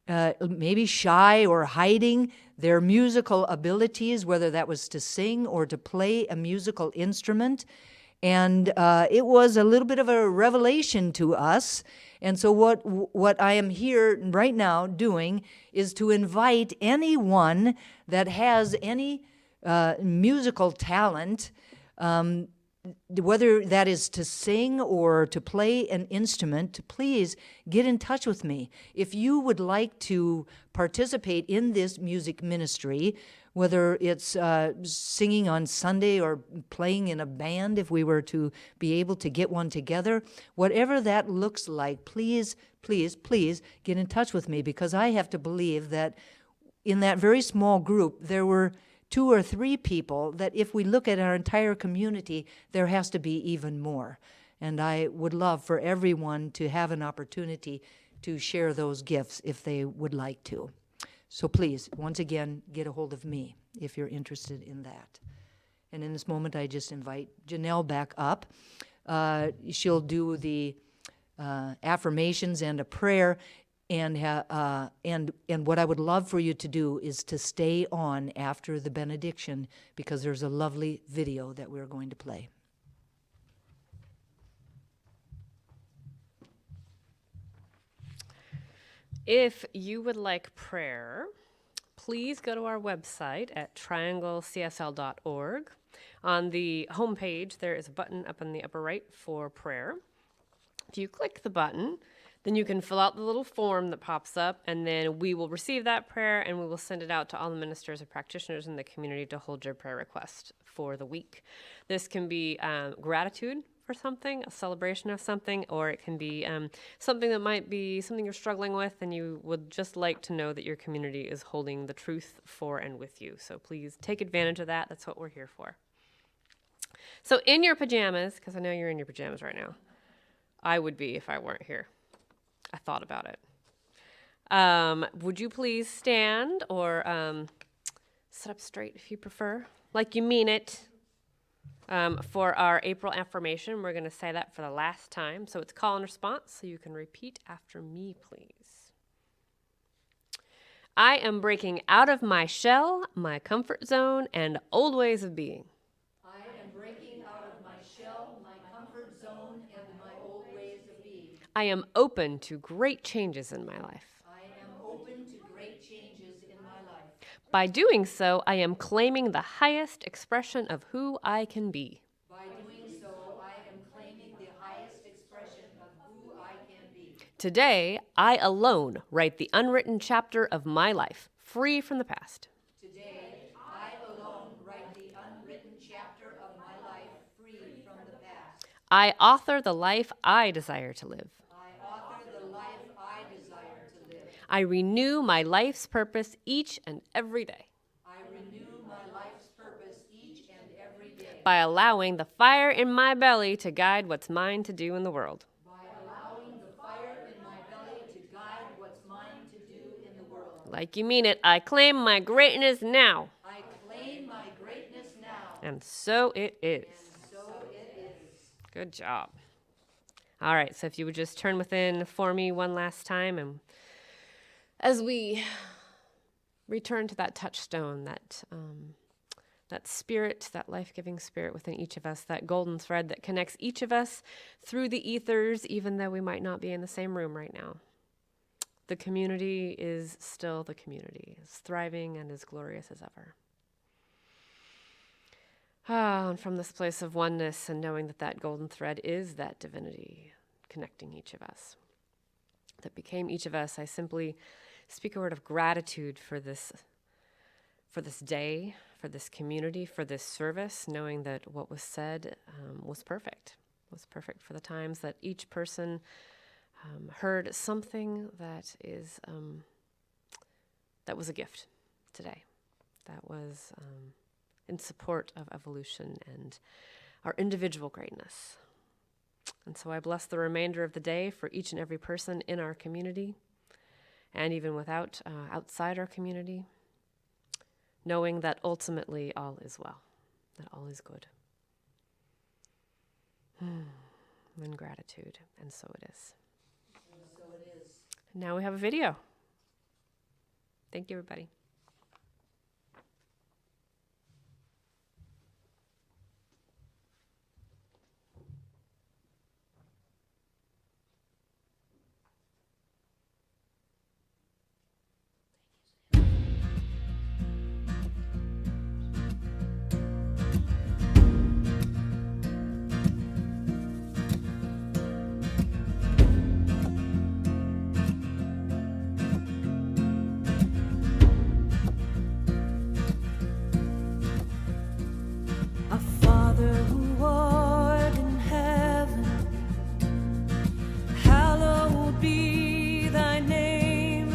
maybe shy or hiding their musical abilities, whether that was to sing or to play a musical instrument. And it was a little bit of a revelation to us. And so what I am here right now doing is to invite anyone that has any musical talent, whether that is to sing or to play an instrument, to please get in touch with me. If you would like to participate in this music ministry, whether it's singing on Sunday or playing in a band, if we were to be able to get one together, whatever that looks like, please, please, please get in touch with me, because I have to believe that in that very small group, there were 2 or 3 people that if we look at our entire community, there has to be even more. And I would love for everyone to have an opportunity to share those gifts if they would like to. So please, once again, get a hold of me if you're interested in that. And in this moment, I just invite Janelle back up. She'll do the affirmations and a prayer. And what I would love for you to do is to stay on after the benediction, because there's a lovely video that we're going to play. If you would like prayer, please go to our website at trianglecsl.org. On the homepage, there is a button up in the upper right for prayer. If you click the button, then you can fill out the little form that pops up, and then we will receive that prayer and we will send it out to all the ministers and practitioners in the community to hold your prayer request for the week. This can be gratitude for something, a celebration of something, or it can be something that might be something you're struggling with and you would just like to know that your community is holding the truth for and with you. So please take advantage of that. That's what we're here for. So in your pajamas, because I know you're in your pajamas right now. I would be if I weren't here. I thought about it. Would you please stand or sit up straight if you prefer, like you mean it. For our April affirmation, we're going to say that for the last time. So it's call and response, so you can repeat after me, please. I am breaking out of my shell, my comfort zone, and old ways of being. I am breaking out of my shell, my comfort zone, and my old ways of being. I am open to great changes in my life. I am open to great changes in my life. By doing so, I am claiming the highest expression of who I can be. By doing so, I am claiming the highest expression of who I can be. Today, I alone write the unwritten chapter of my life, free from the past. Today, I alone write the unwritten chapter of my life, free from the past. I author the life I desire to live. I author the life I desire to live. I renew my life's purpose each and every day. I renew my life's purpose each and every day. By allowing the fire in my belly to guide what's mine to do in the world. By allowing the fire in my belly to guide what's mine to do in the world. Like you mean it, I claim my greatness now. I claim my greatness now. And so it is. And so it is. Good job. All right, so if you would just turn within for me one last time, and as we return to that touchstone, that spirit, that life-giving spirit within each of us, that golden thread that connects each of us through the ethers, even though we might not be in the same room right now. The community is still the community, is thriving and as glorious as ever. And from this place of oneness and knowing that that golden thread is that divinity connecting each of us, that became each of us, I simply speak a word of gratitude for this day, for this community, for this service, knowing that what was said was perfect for the times that each person heard something that was a gift today, that was in support of evolution and our individual greatness. And so I bless the remainder of the day for each and every person in our community, and even outside our community, knowing that ultimately all is well, that all is good. And gratitude, and so it is. Now we have a video. Thank you, everybody. Our Father who art in heaven, hallowed be thy name.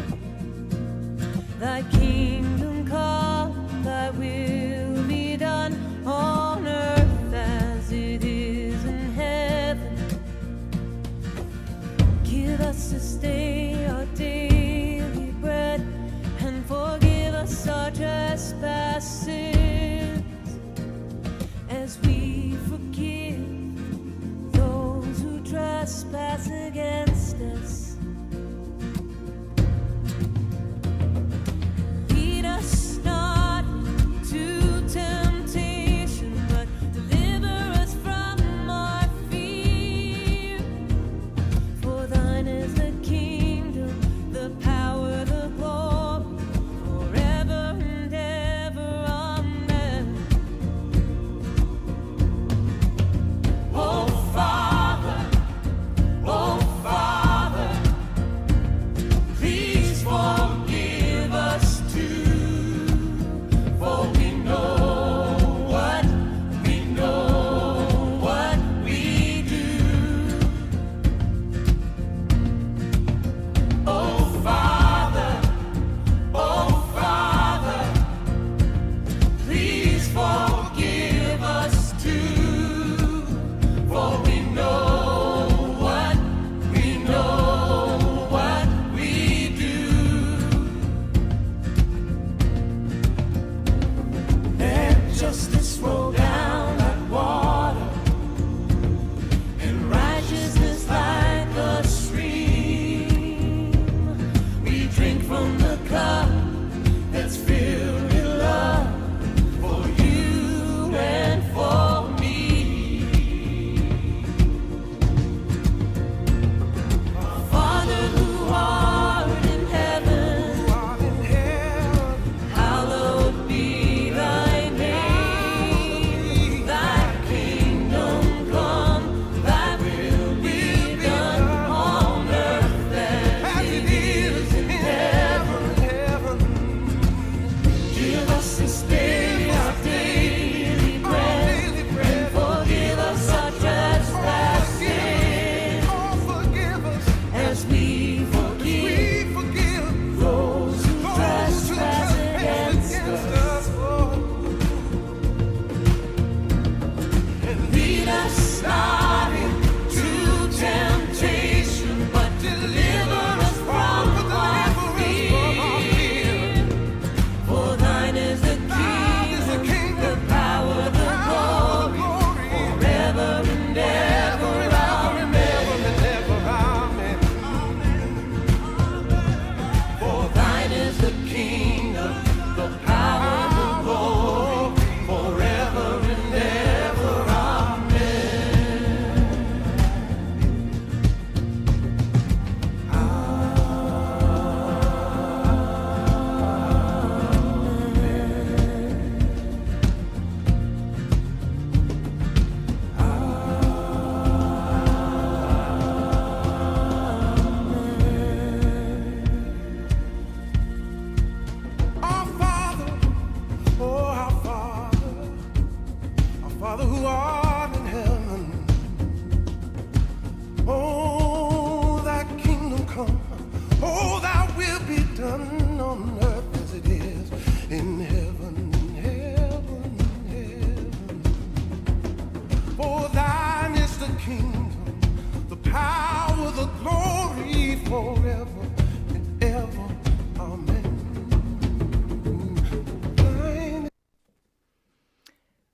Thy kingdom come, thy will be done on earth as it is in heaven. Give us this day our daily bread, and forgive us our trespasses, as we forgive those who trespass against us. Lead us not into temptation, but deliver us from our fear. For thine is the kingdom, the power, the glory, forever and ever. Amen.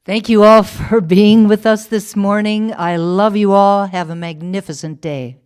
Thank you all for being with us this morning. I love you all. Have a magnificent day.